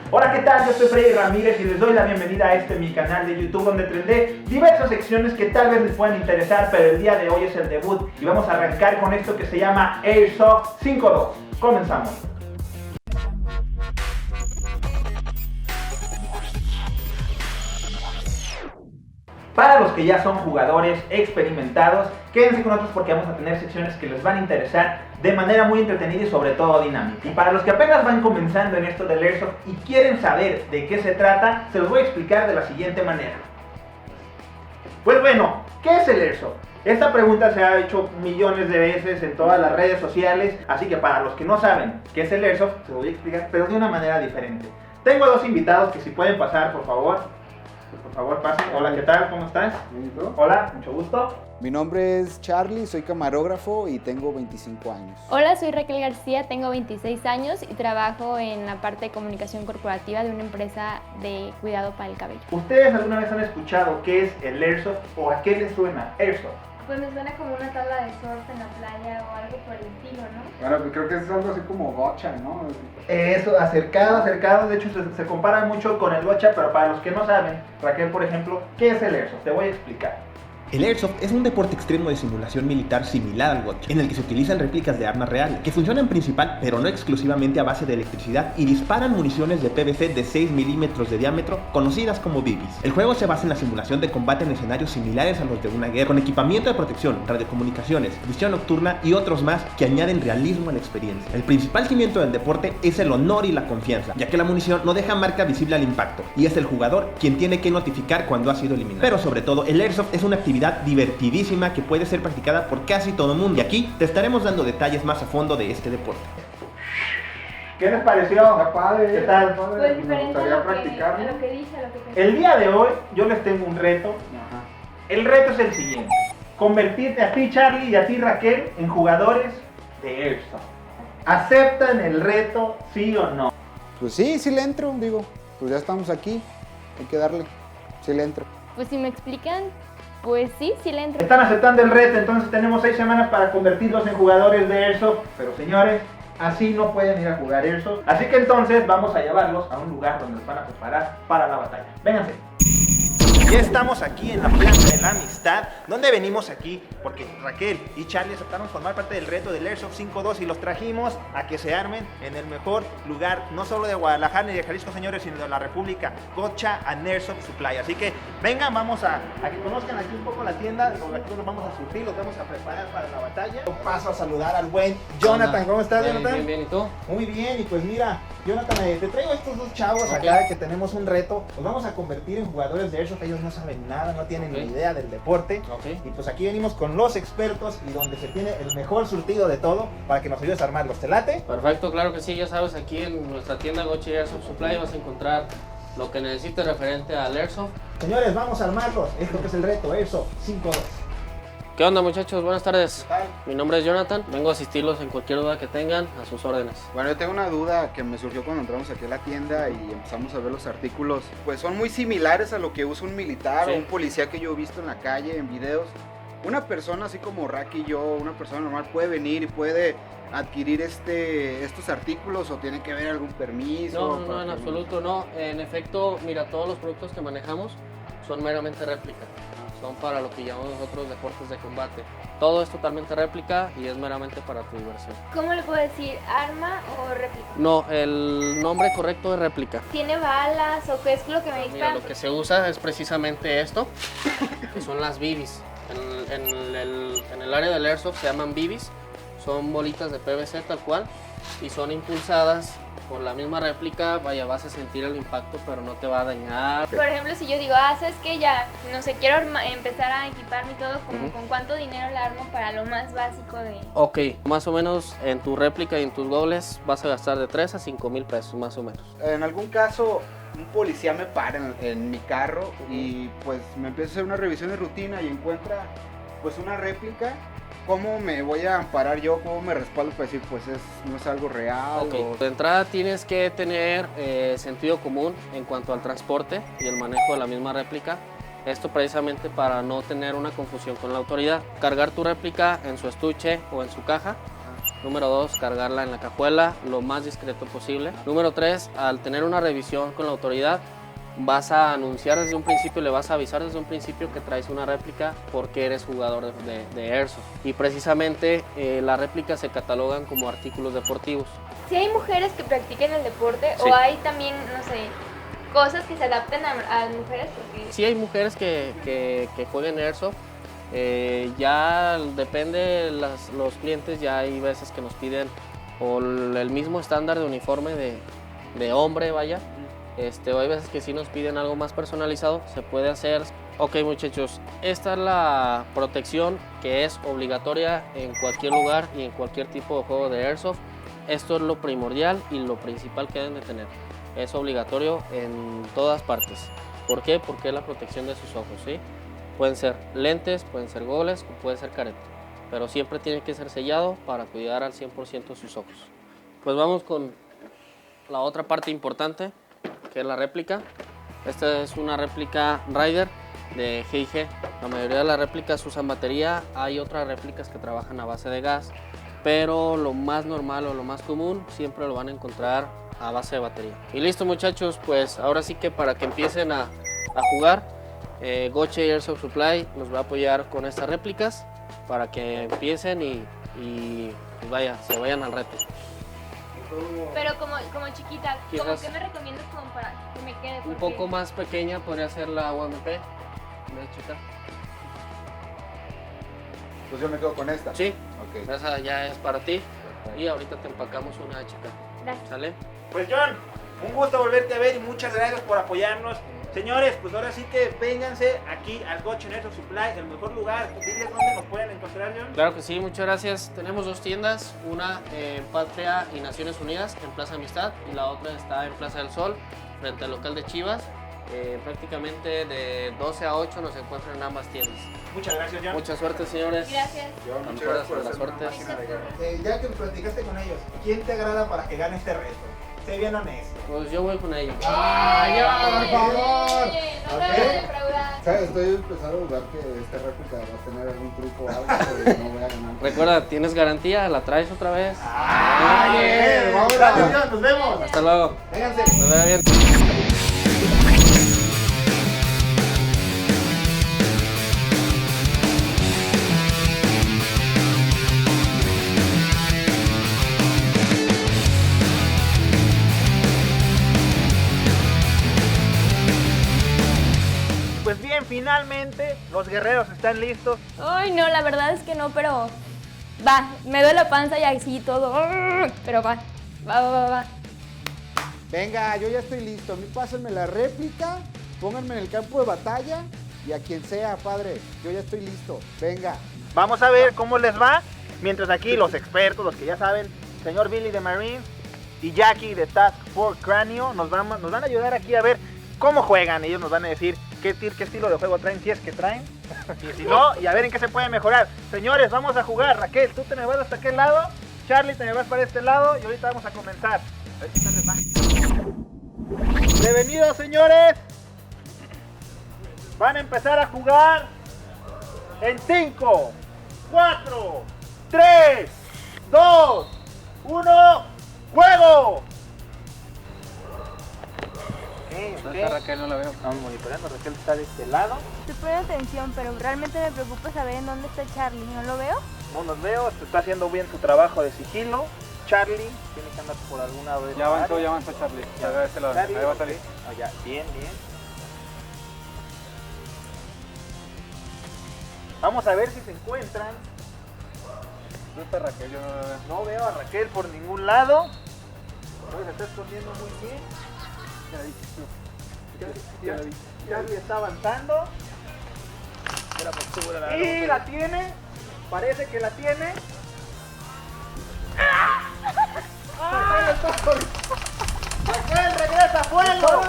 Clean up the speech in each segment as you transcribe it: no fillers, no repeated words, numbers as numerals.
Hola, ¿qué tal? Yo soy Freddy Ramírez y les doy la bienvenida a mi canal de YouTube, donde tendré diversas secciones que tal vez les puedan interesar, pero el día de hoy es el debut y vamos a arrancar con esto que se llama Airsoft 5.2. Comenzamos. Para los que ya son jugadores experimentados, quédense con nosotros porque vamos a tener secciones que les van a interesar de manera muy entretenida y sobre todo dinámica. Y para los que apenas van comenzando en esto del Airsoft y quieren saber de qué se trata, se los voy a explicar de la siguiente manera. Pues bueno, ¿qué es el Airsoft? Esta pregunta se ha hecho millones de veces en todas las redes sociales, así que para los que no saben qué es el Airsoft, se lo voy a explicar, pero de una manera diferente. Tengo dos invitados que si pueden pasar, por favor. Por favor, pasen. Hola, ¿qué tal? ¿Cómo estás? ¿Y tú? Hola, mucho gusto. Mi nombre es Charlie, soy camarógrafo y tengo 25 años. Hola, soy Raquel García, tengo 26 años y trabajo en la parte de comunicación corporativa de una empresa de cuidado para el cabello. ¿Ustedes alguna vez han escuchado qué es el Airsoft o a qué les suena Airsoft? Pues me suena como una tabla de surf en la playa o algo por el estilo, ¿no? Bueno, pues creo que es algo así como gotcha, ¿no? Eso, acercado, de hecho se compara mucho con el gotcha, pero para los que no saben, Raquel, por ejemplo, ¿qué es el Airsoft? Te voy a explicar. El Airsoft es un deporte extremo de simulación militar similar al gotcha, en el que se utilizan réplicas de armas reales, que funcionan principal, pero no exclusivamente a base de electricidad y disparan municiones de PVC de 6 milímetros de diámetro, conocidas como BBs. El juego se basa en la simulación de combate en escenarios similares a los de una guerra, con equipamiento de protección, radiocomunicaciones, visión nocturna y otros más que añaden realismo a la experiencia. El principal cimiento del deporte es el honor y la confianza, ya que la munición no deja marca visible al impacto, y es el jugador quien tiene que notificar cuando ha sido eliminado. Pero sobre todo, el Airsoft es una actividad divertidísima que puede ser practicada por casi todo el mundo, y aquí te estaremos dando detalles más a fondo de este deporte. ¿Qué les pareció? Está padre. ¿Qué tal? Pues diferente a gustaría lo practicarlo. que dije, a lo que pensé. El día de hoy yo les tengo un reto. Ajá. El reto es el siguiente: convertirte a ti, Charlie, y a ti, Raquel, en jugadores de Airsoft. ¿Aceptan el reto, sí o no? Pues sí le entro, digo, pues ya estamos aquí, hay que darle, sí le entro. Pues si me explican, pues sí le entro. Están aceptando el reto, entonces tenemos 6 semanas para convertirlos en jugadores de Airsoft. Pero señores, así no pueden ir a jugar Airsoft. Así que entonces vamos a llevarlos a un lugar donde los van a preparar para la batalla. Vénganse. Ya estamos aquí en la Plaza de la Amistad. ¿Dónde venimos aquí? Porque Raquel y Charlie aceptaron formar parte del reto del Airsoft 5.2 y los trajimos a que se armen en el mejor lugar, no solo de Guadalajara ni de Jalisco, señores, sino de la República, Gotcha and Airsoft Supply. Así que vengan, vamos a que conozcan aquí un poco la tienda, donde aquí los vamos a surtir, los vamos a preparar para la batalla. Yo paso a saludar al buen Jonathan. ¿Cómo estás, Jonathan? Bien, ¿y tú? Muy bien, y pues mira, Jonathan, te traigo a estos dos chavos acá que tenemos un reto. Los vamos a convertir en jugadores de Airsoft. Ellos no saben nada, no tienen ni idea del deporte. Y pues aquí venimos con los expertos y donde se tiene el mejor surtido de todo para que nos ayudes a armarlos. ¿Te late? Perfecto, claro que sí, ya sabes, aquí en nuestra tienda Gotcha Airsoft Supply vas a encontrar lo que necesites referente al Airsoft. Señores, vamos a armarlos. Esto que es el reto, Airsoft 5.2. ¿Qué onda, muchachos? Buenas tardes. ¿Qué tal? Mi nombre es Jonathan, vengo a asistirlos en cualquier duda que tengan, a sus órdenes. Bueno, yo tengo una duda que me surgió cuando entramos aquí a la tienda y empezamos a ver los artículos. Pues son muy similares a lo que usa un militar Sí. o un policía que yo he visto en la calle, en videos. Una persona así como Racky y yo, una persona normal, puede venir y puede adquirir estos artículos o tiene que haber algún permiso. No, en absoluto no. En efecto, mira, todos los productos que manejamos son meramente réplica. Son para lo que llamamos nosotros deportes de combate. Todo es totalmente réplica y es meramente para tu diversión. ¿Cómo le puedo decir? ¿Arma o réplica? No, el nombre correcto es réplica. ¿Tiene balas o qué es lo que me Mira, disparan? lo que se usa es precisamente esto, que son las BBs. En el área del Airsoft se llaman BBs, son bolitas de PVC tal cual y son impulsadas por la misma réplica. Vaya, vas a sentir el impacto, pero no te va a dañar. Por ejemplo, si yo digo, ¿sabes qué? Ya, no sé, quiero empezar a equiparme y todo, como ¿con cuánto dinero la armo para lo más básico de...? Ok, más o menos en tu réplica y en tus gobles vas a gastar de 3 a 5 mil pesos, más o menos. En algún caso, un policía me para en mi carro y pues me empieza a hacer una revisión de rutina y encuentra pues una réplica. ¿Cómo me voy a amparar yo? ¿Cómo me respaldo para decir pues no es algo real? Ok, de entrada tienes que tener sentido común en cuanto al transporte y el manejo de la misma réplica. Esto precisamente para no tener una confusión con la autoridad. Cargar tu réplica en su estuche o en su caja Número 2, cargarla en la cajuela lo más discreto posible. Número 3, al tener una revisión con la autoridad, vas a anunciar desde un principio, le vas a avisar desde un principio que traes una réplica porque eres jugador de Airsoft. Y precisamente las réplicas se catalogan como artículos deportivos. Si hay mujeres que practiquen el deporte Sí. o hay también, no sé, cosas que se adapten a las mujeres, porque Sí hay mujeres que jueguen Airsoft. Ya depende los clientes, ya hay veces que nos piden o el mismo estándar de uniforme de hombre, vaya. O hay veces que sí nos piden algo más personalizado, se puede hacer. Ok, muchachos, esta es la protección que es obligatoria en cualquier lugar y en cualquier tipo de juego de Airsoft. Esto es lo primordial y lo principal que deben de tener. Es obligatorio en todas partes. ¿Por qué? Porque es la protección de sus ojos, ¿sí? Pueden ser lentes, pueden ser goles o puede ser careta, pero siempre tiene que ser sellado para cuidar al 100% sus ojos. Pues vamos con la otra parte importante, que es la réplica. Esta es una réplica Rider de G&G. La mayoría de las réplicas usan batería, hay otras réplicas que trabajan a base de gas, pero lo más normal o lo más común siempre lo van a encontrar a base de batería. Y listo, muchachos, pues ahora sí que para que empiecen a jugar, Goche Airsoft Supply nos va a apoyar con estas réplicas para que empiecen y vaya, se vayan al reto. pero como chiquita, ¿cómo Quizás- que me recomiendas como para que me quede? Un Porque- poco más pequeña podría ser la UMP. ¿Ves, chica? Pues yo me quedo con esta. Sí, Ok. esa ya es para ti y ahorita te empacamos una chica. Gracias. ¿Sale? Pues John, un gusto volverte a ver y muchas gracias por apoyarnos. Señores, pues ahora sí que vénganse aquí al Goche Airsoft Supply, el mejor lugar. Diles dónde nos pueden encontrar, John. Claro que sí, muchas gracias. Tenemos dos tiendas, una en Patria y Naciones Unidas, en Plaza Amistad, y la otra está en Plaza del Sol, frente al local de Chivas. Prácticamente de 12 a 8 nos encuentran en ambas tiendas. Muchas gracias, John. Mucha suerte, señores. Gracias. Yo, muchas gracias por la hacerme una suerte. máquina de guerra. Ya que platicaste con ellos, ¿quién te agrada para que gane este reto? Sé bien honesto. Pues yo voy con ellos. ¡Ay, por favor! No me Ok. voy a defraudar. ¿Sabes? Estoy empezando a dudar que esta réplica va a tener algún truco o algo, pero no voy a ganar. Recuerda, tienes garantía, la traes otra vez. ¡Ay, vamos! Gracias, John, nos vemos. Hasta luego. Vénganse. Me vea bien. Pues bien, finalmente los guerreros están listos. Ay, no, la verdad es que no, pero va, me duele la panza y así todo. Pero va. Venga, yo ya estoy listo. A mí pásenme la réplica, pónganme en el campo de batalla y a quien sea, padre. Yo ya estoy listo. Venga. Vamos a ver cómo les va. Mientras aquí los expertos, los que ya saben, señor Billy de Marine y Jackie de Task Force Cráneo nos van a ayudar aquí a ver cómo juegan. Ellos nos van a decir qué estilo de juego traen, si es que traen, y si no, y a ver en qué se puede mejorar. Señores, vamos a jugar. Raquel, tú te me vas hasta aquel lado, Charlie te me vas para este lado y ahorita vamos a comenzar. A ver qué tal les va. Prevenidos, señores. Van a empezar a jugar en 5, 4, 3, 2, 1, ¡juego! Está Raquel, no la veo. Estamos monitoreando, Raquel está de este lado. Estoy poniendo atención, pero realmente me preocupa saber en dónde está Charlie. ¿No lo veo? No nos veo, está haciendo bien su trabajo de sigilo. Charlie tiene que andar por alguna vez. Ya avanzó Charlie. Ya de ese lado. Charlie, Ahí va a salir. ok. Ah, ya, bien. Vamos a ver si se encuentran. ¿Dónde está Raquel? Yo no la veo. No veo a Raquel por ningún lado. Pues se está escondiendo muy bien. Charlie está avanzando. Y la tiene. Parece que la tiene. Raquel, regresa, fuego.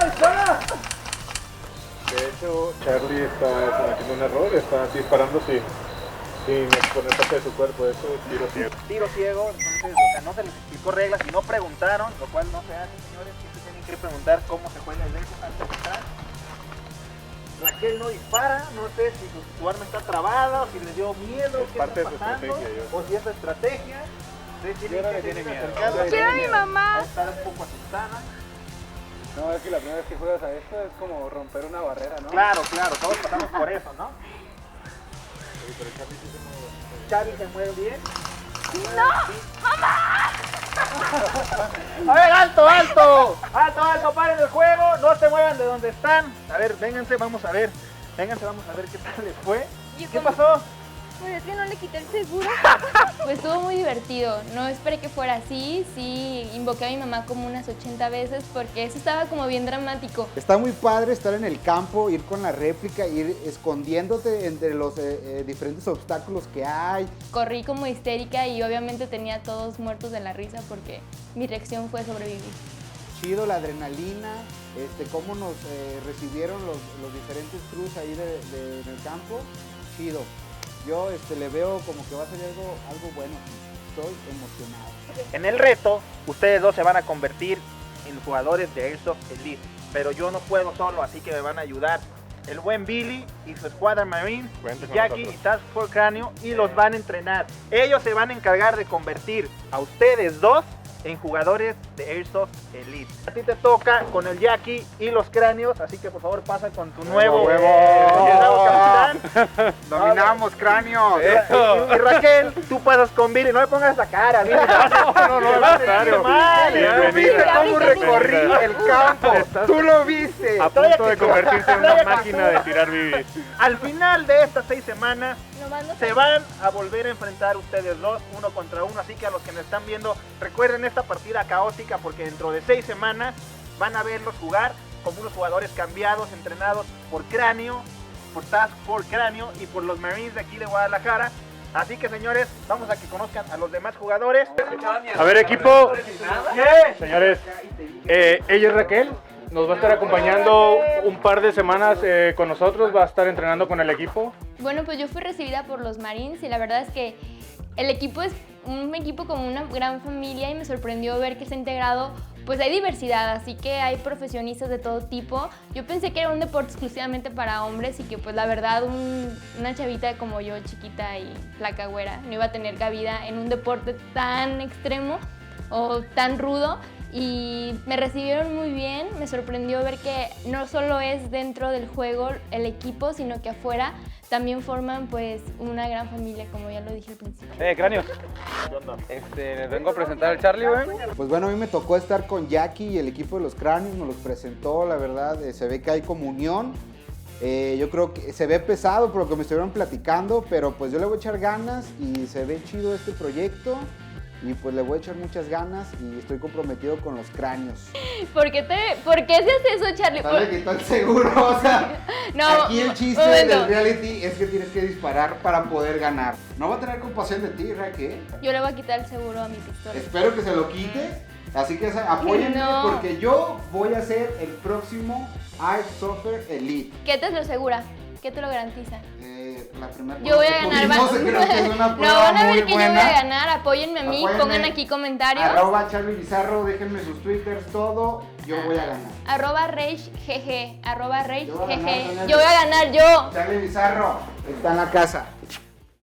De hecho, Charlie está cometiendo un error. Está disparando sin exponer parte de su cuerpo. Eso es tiro ciego. Tiro ciego, entonces, o sea, no se les explicó reglas y no preguntaron, lo cual no se hace, señores. Siempre tienen que preguntar cómo se juega el derecho antes de entrar. Raquel no dispara, no sé si su arma está trabada o si le dio miedo, Es qué parte está de su pasando, estrategia, o si es su estrategia. Yo le tiene miedo. ¡Quiero a mi mamá! Estar un poco asustada. No, es que la primera vez que juegas a esto es como romper una barrera, ¿no? Claro, todos pasamos por eso, ¿no? Sí, pero Charlie sí se mueve. Charlie se mueve bien. ¡No! A ver, alto, alto, paren el juego, no se muevan de donde están. A ver, vénganse, vamos a ver qué tal les fue. ¿Qué pasó? Pues es que no le quité el seguro. Pues estuvo muy divertido, no esperé que fuera así, sí invoqué a mi mamá como unas 80 veces porque eso estaba como bien dramático. Está muy padre estar en el campo, ir con la réplica, ir escondiéndote entre los diferentes obstáculos que hay. Corrí como histérica y obviamente tenía a todos muertos de la risa porque mi reacción fue sobrevivir. Chido la adrenalina, cómo nos recibieron los diferentes crews ahí en el campo, chido. Yo le veo como que va a ser algo bueno, estoy emocionado. En el reto, ustedes dos se van a convertir en jugadores de Airsoft Elite, pero yo no puedo solo, así que me van a ayudar el buen Billy y su escuadra Marine, Cuenten con Jackie y nosotros. Task Force Cráneo, y los van a entrenar. Ellos se van a encargar de convertir a ustedes dos en jugadores de Airsoft Elite. A ti te toca con el Jackie y los cráneos, así que por favor pasa con tu nuevo capitán. Dominamos cráneos. Y Raquel, tú pasas con Billy, no me pongas la cara, Billy. No, al contrario. ¿Viste Bienvenida. cómo recorrí el campo? ¡Tú lo viste! A punto de convertirte en una máquina de tirar bibis. Al final de estas 6 semanas Nomás no se van a volver a enfrentar ustedes dos, 1 contra 1, así que a los que me están viendo, recuerden esta partida caótica porque dentro de 6 semanas van a verlos jugar como unos jugadores cambiados, entrenados por Cráneo, por Task Force Cráneo y por los Marines de aquí de Guadalajara. Así que señores, vamos a que conozcan a los demás jugadores. A ver, equipo. ¿Qué? Señores, ella es Raquel. Nos va a estar acompañando un par de semanas con nosotros. Va a estar entrenando con el equipo. Bueno, pues yo fui recibida por los Marines y la verdad es que el equipo es un equipo como una gran familia y me sorprendió ver que está integrado, pues hay diversidad, así que hay profesionistas de todo tipo. Yo pensé que era un deporte exclusivamente para hombres y que pues la verdad una chavita como yo, chiquita y flaca güera, no iba a tener cabida en un deporte tan extremo o tan rudo. Y me recibieron muy bien, me sorprendió ver que no solo es dentro del juego el equipo, sino que afuera también forman pues una gran familia, como ya lo dije al principio. Cráneos. Les vengo a presentar al Charlie, güey. Pues bueno, a mí me tocó estar con Jackie y el equipo de los Cráneos, nos los presentó, la verdad, se ve que hay comunión. Yo creo que se ve pesado por lo que me estuvieron platicando, pero pues yo le voy a echar ganas y se ve chido este proyecto. Y pues le voy a echar muchas ganas y estoy comprometido con los Cráneos. ¿Por qué se hace eso, Charlie? ¿Sabes quitó el seguro? O sea, No, aquí el chiste momento. del reality es que tienes que disparar para poder ganar. No va a tener compasión de ti, Raquel. Yo le voy a quitar el seguro a mi pistola. Espero que se lo quite. Así que apóyenme No. porque yo voy a ser el próximo Airsofter Elite. ¿Qué te lo asegura? ¿Qué te lo garantiza? La primera Yo voy a ganar. No sé, creo que es una No, prueba van a muy ver que yo voy a buena. ganar. Apóyenme a mí, Apóyenme. pongan aquí comentarios. @Charlie Bizarro, déjenme sus twitters, todo. Yo voy a ganar. @RageGG. Yo voy a ganar, Yo voy a ganar yo. Charlie Bizarro está en la casa.